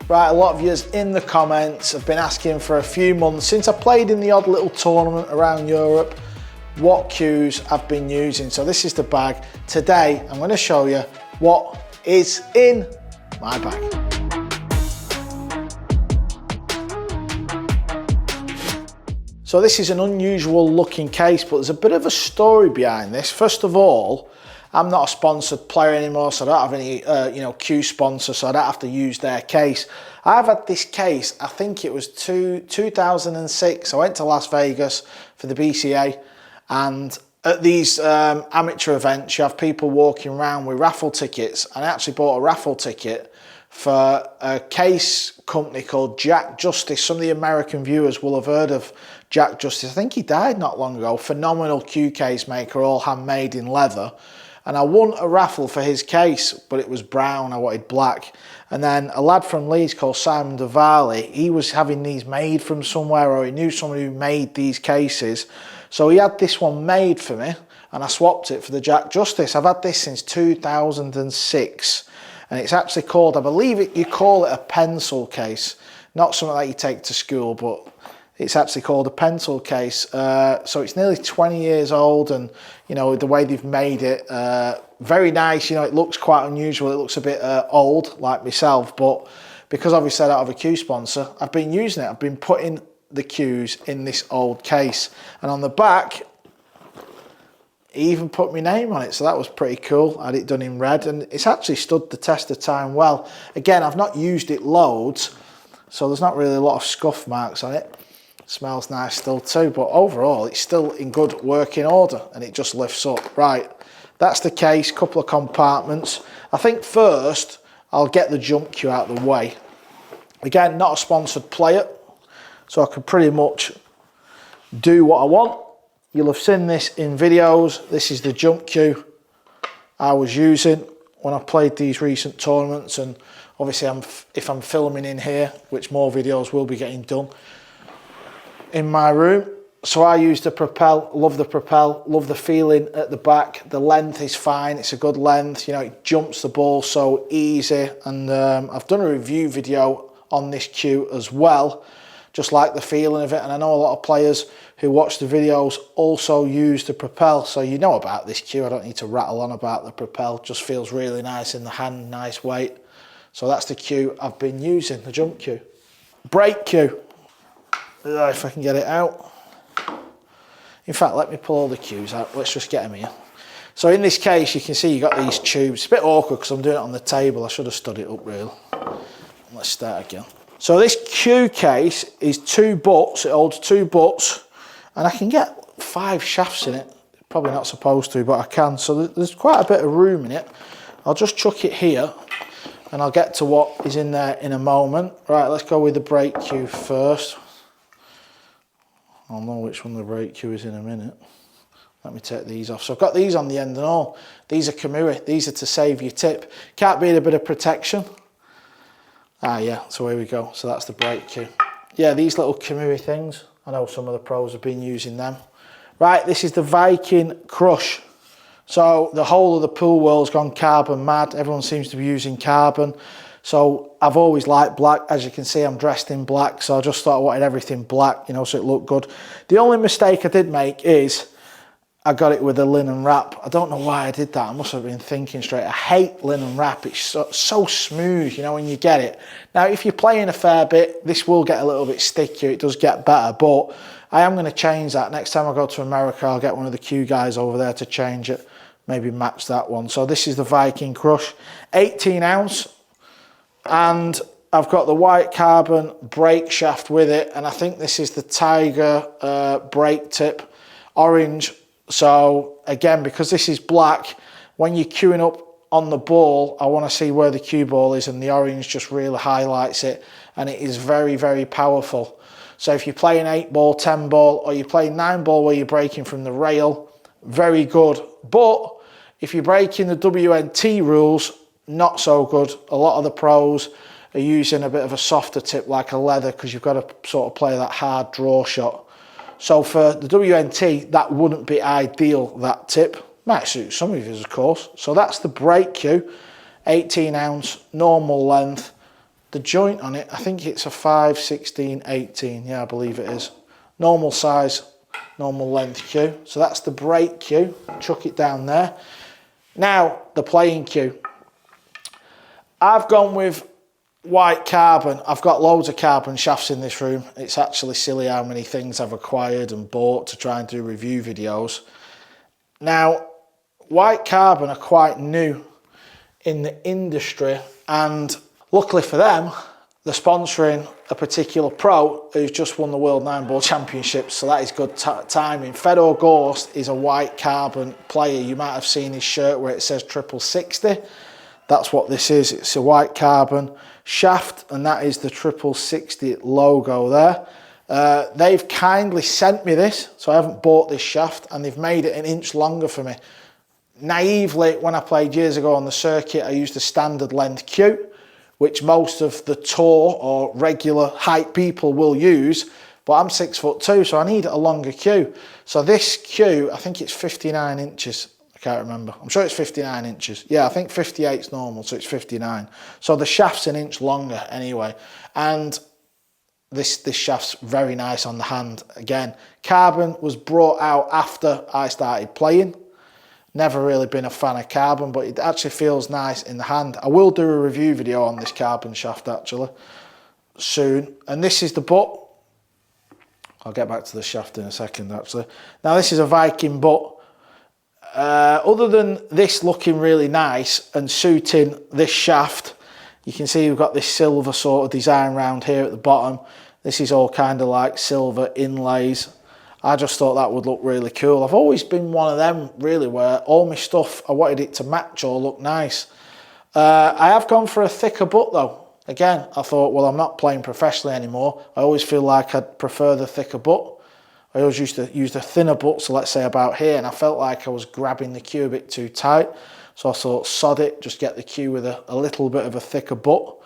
Right, a lot of yous in the comments have been asking for a few months since I played in the odd little tournament around Europe what cues I've been using. So this is the bag. Today I'm going to show you what is in my bag. So this is an unusual looking case, but there's a bit of a story behind this. First of all, I'm not a sponsored player anymore, so I don't have any cue sponsor, so I don't have to use their case. I've had this case, I think it was 2006. I went to Las Vegas for the BCA, and at these amateur events you have people walking around with raffle tickets, and I actually bought a raffle ticket for a case company called Jack Justice. Some of the American viewers will have heard of Jack Justice. I think he died not long ago. Phenomenal cue case maker, all handmade in leather. And I won a raffle for his case, but it was brown, I wanted black. And then a lad from Leeds called Simon Diwali, he was having these made from somewhere, or he knew someone who made these cases. So he had this one made for me, and I swapped it for the Jack Justice. I've had this since 2006, and it's actually called, I believe you call it a pencil case. Not something that you take to school, but it's actually called a pencil case. So it's nearly 20 years old, and you know, the way they've made it, very nice. You know, it looks quite unusual. It looks a bit old, like myself, but because obviously I don't have a cue sponsor, I've been using it. I've been putting the cues in this old case, and on the back, he even put my name on it, so that was pretty cool. I had it done in red, and it's actually stood the test of time well. Again, I've not used it loads, so there's not really a lot of scuff marks on it. Smells nice still too, but overall it's still in good working order, and it just lifts up. Right, that's the case, couple of compartments. I think first I'll get the jump cue out of the way. Again, not a sponsored player, so I can pretty much do what I want. You'll have seen this in videos. This is the jump cue I was using when I played these recent tournaments, and obviously if I'm filming in here, which more videos will be getting done in my room. So I use the Propel, love the feeling at the back. The length is fine, it's a good length, you know, it jumps the ball so easy. And I've done a review video on this cue as well, just like the feeling of it. And I know a lot of players who watch the videos also use the Propel, so you know about this cue. I don't need to rattle on about the Propel, just feels really nice in the hand, nice weight. So that's the cue I've been using, the jump cue. Break cue. If I can get it out. In fact, let me pull all the cues out. Let's just get them here. So in this case, you can see you got these tubes. It's a bit awkward because I'm doing it on the table. I should have stood it up really. Let's start again. So this cue case is 2 butts. It holds 2 butts, and I can get 5 shafts in it. Probably not supposed to, but I can. So there's quite a bit of room in it. I'll just chuck it here, and I'll get to what is in there in a moment. Right, let's go with the break cue first. I'll know which one the break cue is in a minute. Let me take these off. So I've got these on the end and all. These are Kamui. These are to save your tip. Can't beat a bit of protection. Ah, yeah, so here we go. So that's the break cue. Yeah, these little Kamui things. I know some of the pros have been using them. Right, this is the Viking Crush. So the whole of the pool world's gone carbon mad. Everyone seems to be using carbon. So I've always liked black. As you can see, I'm dressed in black, so I just thought I wanted everything black, you know, so it looked good. The only mistake I did make is I got it with a linen wrap. I don't know why I did that. I must have been thinking straight. I hate linen wrap. It's so smooth, you know, when you get it. Now, if you're playing a fair bit, this will get a little bit stickier. It does get better, but I am going to change that. Next time I go to America, I'll get one of the cue guys over there to change it. Maybe match that one. So this is the Viking Crush, 18 ounce. And I've got the white carbon brake shaft with it, and I think this is the Tiger brake tip, orange. So again, because this is black, when you're cueing up on the ball, I want to see where the cue ball is, and the orange just really highlights it, and it is very, very powerful. So if you're playing 8 ball, 10 ball, or you're playing 9 ball where you're breaking from the rail, very good. But if you're breaking the WNT rules, not so good. A lot of the pros are using a bit of a softer tip like a leather, because you've got to sort of play that hard draw shot. So for the WNT, that wouldn't be ideal, that tip. Might suit some of you, of course. So that's the break cue, 18 ounce, normal length, the joint on it, I think it's a 5, 16, 18. Yeah, I believe it is. Normal size, normal length cue. So that's the brake cue. Chuck it down there. Now, the playing cue. I've gone with white carbon. I've got loads of carbon shafts in this room. It's actually silly how many things I've acquired and bought to try and do review videos. Now, white carbon are quite new in the industry, and luckily for them, they're sponsoring a particular pro who's just won the World 9-Ball Championships, so that is good timing. Fedor Gorst is a white carbon player. You might have seen his shirt where it says 60. That's what this is. It's a white carbon shaft, and that is the 60 logo there. They've kindly sent me this, so I haven't bought this shaft, and they've made it an inch longer for me. Naively, when I played years ago on the circuit, I used a standard length cue, which most of the tour or regular height people will use, but I'm 6'2", so I need a longer cue. So this cue, I think it's 59 inches. I can't remember. I'm sure it's 59 inches. Yeah, I think 58's normal, so it's 59. So the shaft's an inch longer anyway. And this shaft's very nice on the hand. Again, carbon was brought out after I started playing. Never really been a fan of carbon, but it actually feels nice in the hand. I will do a review video on this carbon shaft actually soon. And this is the butt. I'll get back to the shaft in a second actually. Now this is a Viking butt. Other than this looking really nice and suiting this shaft, you can see we've got this silver sort of design round here at the bottom. This is all kind of like silver inlays. I just thought that would look really cool. I've always been one of them really where all my stuff, I wanted it to match or look nice. I have gone for a thicker butt though. Again, I thought, well, I'm not playing professionally anymore. I always feel like I'd prefer the thicker butt. I always used to use the thinner butt, so let's say about here, and I felt like I was grabbing the cue a bit too tight. So I thought, sod it, just get the cue with a little bit of a thicker butt.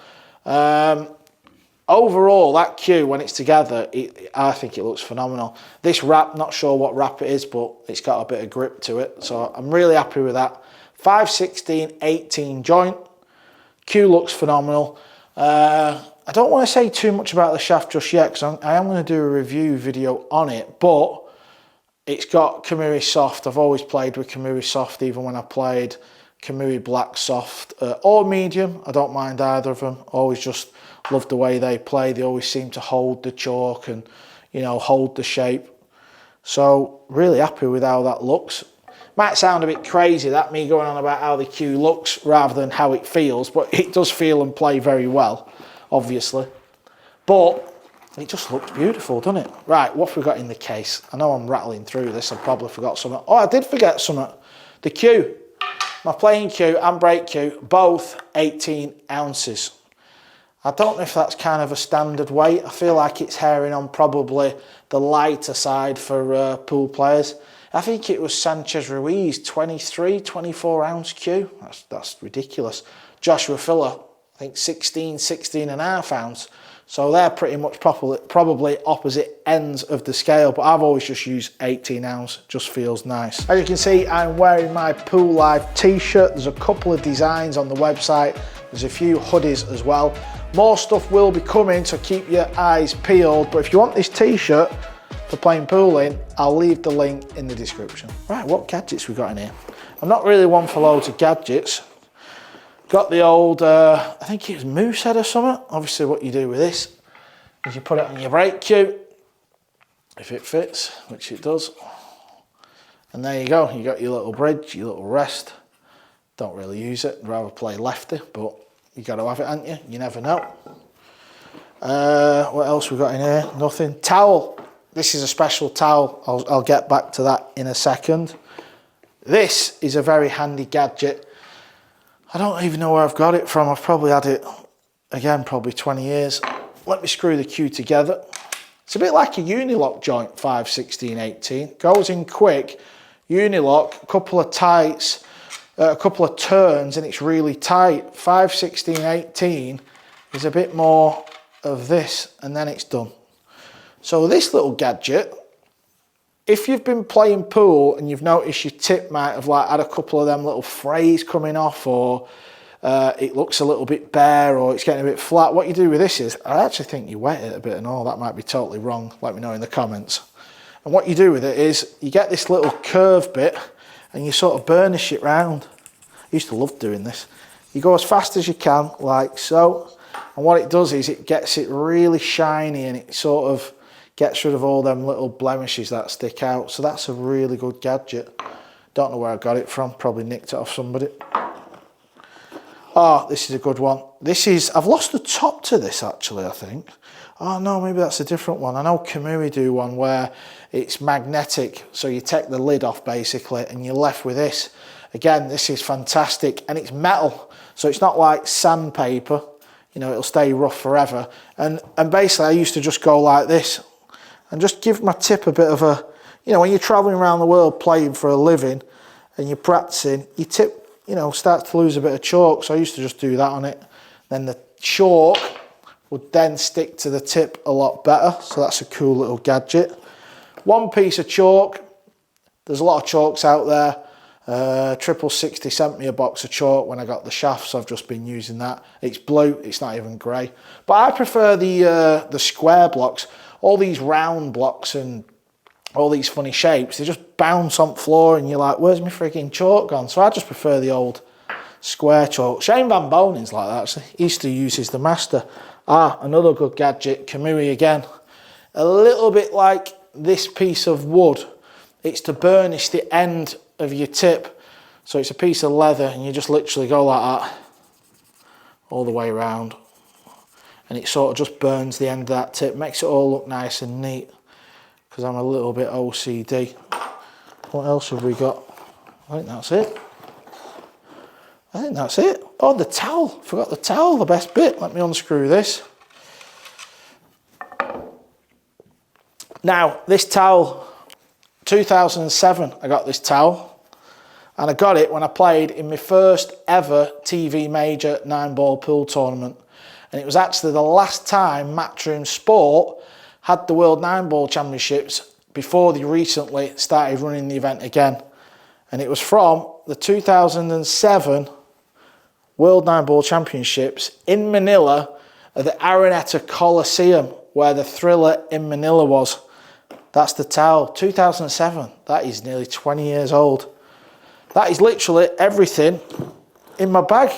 Overall, that cue, when it's together, I think it looks phenomenal. This wrap, not sure what wrap it is, but it's got a bit of grip to it. So I'm really happy with that. 5, 16, 18 joint. Cue looks phenomenal. I don't want to say too much about the shaft just yet, because I am going to do a review video on it, but it's got Kamui Soft. I've always played with Kamui Soft, even when I played Kamui Black Soft or Medium. I don't mind either of them. Always just love the way they play. They always seem to hold the chalk and, you know, hold the shape. So really happy with how that looks. Might sound a bit crazy, that me going on about how the cue looks rather than how it feels, but it does feel and play very well, obviously. But it just looks beautiful, doesn't it? Right, what have we got in the case? I know I'm rattling through this, I probably forgot something. Oh, I did forget something. The cue. My playing cue and brake cue, both 18 ounces. I don't know if that's kind of a standard weight. I feel like it's herring on probably the lighter side for pool players. I think it was Sanchez Ruiz, 23, 24 ounce cue. That's ridiculous. Joshua Filler, I think 16 and a half ounce. So they're pretty much probably opposite ends of the scale, but I've always just used 18 ounce, just feels nice. As you can see, I'm wearing my Pool Life t-shirt. There's a couple of designs on the website. There's a few hoodies as well. More stuff will be coming, so keep your eyes peeled. But if you want this t-shirt for playing pool in, I'll leave the link in the description. Right, what gadgets we got in here? I'm not really one for loads of gadgets. Got the old, I think it was moose head or something. Obviously what you do with this is you put it on your brake cue, if it fits, which it does. And there you go, you got your little bridge, your little rest. Don't really use it, I'd rather play lefty, but you got to have it, haven't you? You never know. What else we got in here? Nothing. Towel. This is a special towel. I'll get back to that in a second. This is a very handy gadget. I don't even know where I've got it from. I've probably had it, again, probably 20 years. Let me screw the cue together. It's a bit like a Unilock joint, 5, 16, 18. Goes in quick. Unilock, a couple of tights, a couple of turns, and it's really tight. 5, 16, 18 is a bit more of this, and then it's done. So this little gadget, if you've been playing pool and you've noticed your tip might have like had a couple of them little frays coming off, or it looks a little bit bare or it's getting a bit flat. What you do with this is, I actually think you wet it a bit and all, that might be totally wrong, let me know in the comments. And what you do with it is, you get this little curve bit and you sort of burnish it round. I used to love doing this. You go as fast as you can, like so, and what it does is it gets it really shiny and it sort of gets rid of all them little blemishes that stick out. So that's a really good gadget. Don't know where I got it from, probably nicked it off somebody. Oh, this is a good one. This is, I've lost the top to this actually, I think. Oh no, maybe that's a different one. I know Kamui do one where it's magnetic, so you take the lid off basically and you're left with this. Again, this is fantastic, and it's metal, so it's not like sandpaper, you know, it'll stay rough forever. And basically I used to just go like this and just give my tip a bit of a, you know, when you're traveling around the world playing for a living and you're practicing, your tip, you know, starts to lose a bit of chalk, so I used to just do that on it. Then the chalk would then stick to the tip a lot better, so that's a cool little gadget. One piece of chalk, there's a lot of chalks out there. 60 sent me a box of chalk when I got the shaft, so I've just been using that. It's blue, it's not even grey. But I prefer the square blocks. All these round blocks and all these funny shapes, they just bounce on the floor and you're like, where's my freaking chalk gone? So I just prefer the old square chalk. Shane Van Boning's like that actually. He used to use his The Master. Ah, another good gadget, Kamui again. A little bit like this piece of wood. It's to burnish the end of your tip. So it's a piece of leather and you just literally go like that all the way around. And it sort of just burns the end of that tip, makes it all look nice and neat. Because I'm a little bit OCD. What else have we got? I think that's it. I think that's it. Oh, the towel. Forgot the towel, the best bit. Let me unscrew this. Now, this towel, 2007 I got this towel. And I got it when I played in my first ever TV Major 9-ball pool tournament. And it was actually the last time Matchroom Sport had the World 9-ball Championships before they recently started running the event again. And it was from the 2007 World 9-ball Championships in Manila at the Araneta Coliseum, where the Thriller in Manila was. That's the towel, 2007. That is nearly 20 years old. That is literally everything in my bag.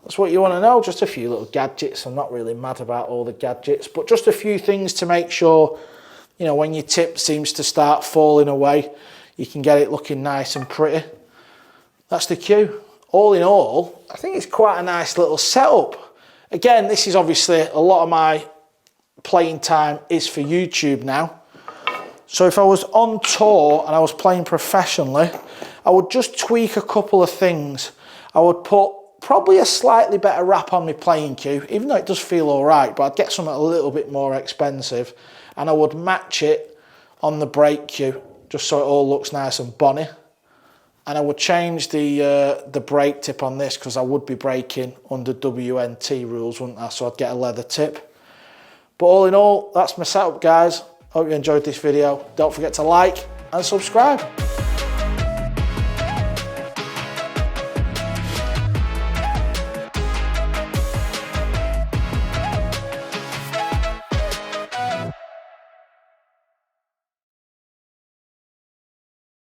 That's what you want to know, just a few little gadgets. I'm not really mad about all the gadgets, but just a few things to make sure, you know, when your tip seems to start falling away, you can get it looking nice and pretty. That's the cue. All in all, I think it's quite a nice little setup. Again, this is obviously a lot of my playing time is for YouTube now. So if I was on tour and I was playing professionally, I would just tweak a couple of things. I would put probably a slightly better wrap on my playing cue, even though it does feel all right, but I'd get something a little bit more expensive, and I would match it on the break cue, just so it all looks nice and bonny. And I would change the brake tip on this, because I would be braking under WNT rules, wouldn't I? So I'd get a leather tip. But all in all, that's my setup, guys. Hope you enjoyed this video. Don't forget to like and subscribe.